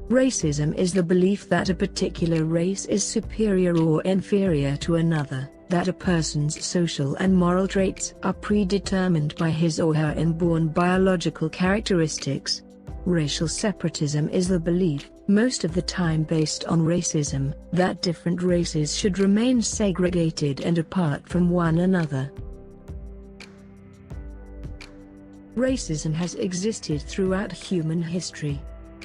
Racism is the belief that a particular race is superior or inferior to another, that a person's social and moral traits are predetermined by his or her inborn biological characteristics. Racial separatism is the belief, most of the time based on racism, that different races should remain segregated and apart from one another. Racism has existed throughout human history.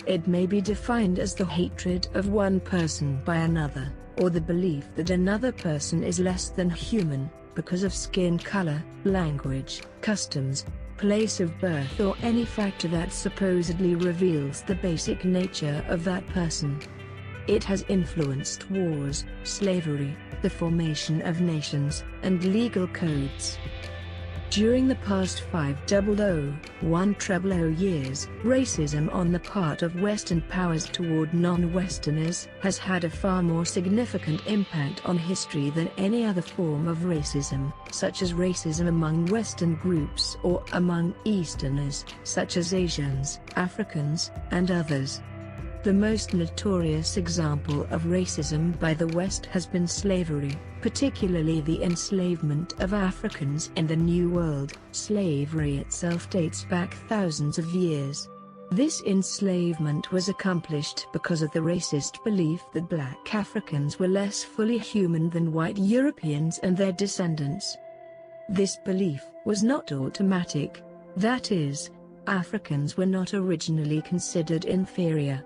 It may be defined as the hatred of one person by another, or the belief that another person is less than human, because of skin color, language, customs, place of birth or any factor that supposedly reveals the basic nature of that person. It has influenced wars, slavery, the formation of nations, and legal codes. During the past 500 years, racism on the part of Western powers toward non-Westerners has had a far more significant impact on history than any other form of racism, such as racism among Western groups or among Easterners, such as Asians, Africans, and others. The most notorious example of racism by the West has been slavery, particularly the enslavement of Africans in the New World. Slavery itself dates back thousands of years. This enslavement was accomplished because of the racist belief that black Africans were less fully human than white Europeans and their descendants. This belief was not automatic, that is, Africans were not originally considered inferior.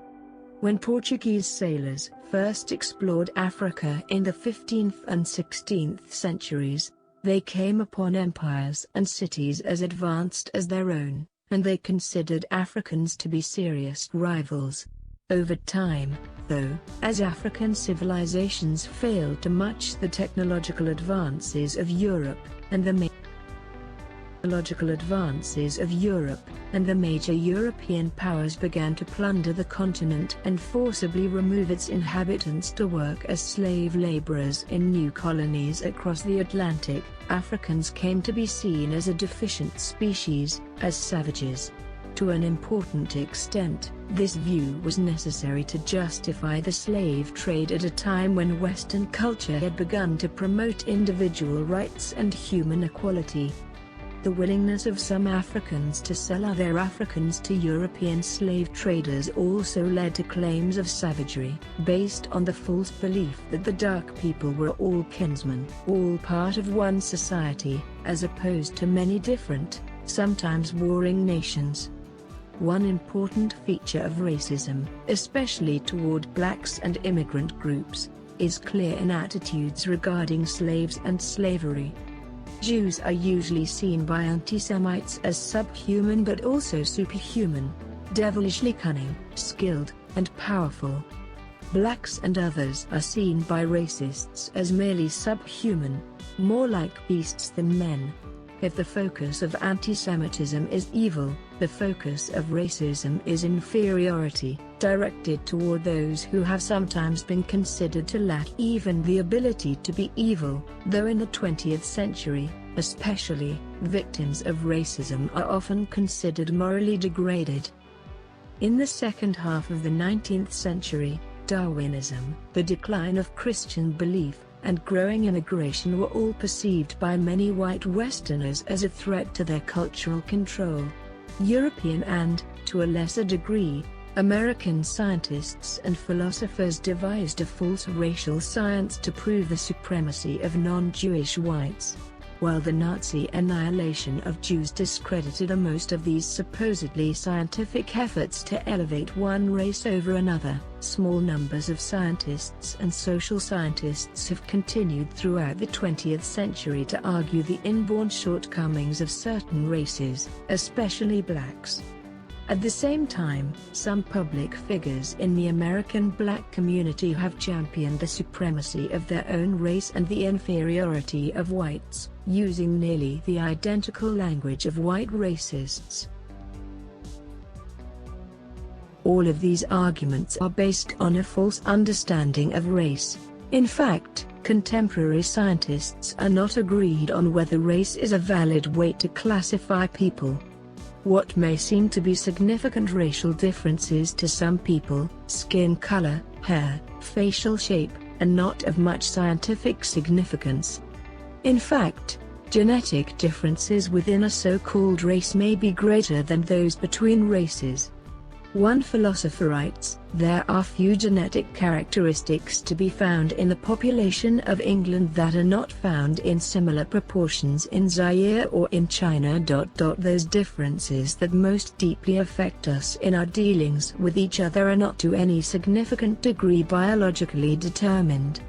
When Portuguese sailors first explored Africa in the 15th and 16th centuries, they came upon empires and cities as advanced as their own, and they considered Africans to be serious rivals. Over time, though, as African civilizations failed to match the technological advances of Europe, and the major European powers began to plunder the continent and forcibly remove its inhabitants to work as slave laborers in new colonies across the Atlantic, Africans came to be seen as a deficient species, as savages. To an important extent, this view was necessary to justify the slave trade at a time when Western culture had begun to promote individual rights and human equality. The willingness of some Africans to sell other Africans to European slave traders also led to claims of savagery, based on the false belief that the dark people were all kinsmen, all part of one society, as opposed to many different, sometimes warring nations. One important feature of racism, especially toward blacks and immigrant groups, is clear in attitudes regarding slaves and slavery. Jews are usually seen by anti-Semites as subhuman but also superhuman, devilishly cunning, skilled, and powerful. Blacks and others are seen by racists as merely subhuman, more like beasts than men. If the focus of anti-Semitism is evil, the focus of racism is inferiority, directed toward those who have sometimes been considered to lack even the ability to be evil, though in the 20th century, especially, victims of racism are often considered morally degraded. In the second half of the 19th century, Darwinism, the decline of Christian belief, and growing immigration were all perceived by many white Westerners as a threat to their cultural control. European and, to a lesser degree, American scientists and philosophers devised a false racial science to prove the supremacy of non-Jewish whites. While the Nazi annihilation of Jews discredited most of these supposedly scientific efforts to elevate one race over another, small numbers of scientists and social scientists have continued throughout the 20th century to argue the inborn shortcomings of certain races, especially blacks. At the same time, some public figures in the American black community have championed the supremacy of their own race and the inferiority of whites, using nearly the identical language of white racists. All of these arguments are based on a false understanding of race. In fact, contemporary scientists are not agreed on whether race is a valid way to classify people. What may seem to be significant racial differences to some people, skin color, hair, facial shape, are not of much scientific significance. In fact, genetic differences within a so-called race may be greater than those between races. One philosopher writes, "There are few genetic characteristics to be found in the population of England that are not found in similar proportions in Zaire or in China." Those differences that most deeply affect us in our dealings with each other are not to any significant degree biologically determined.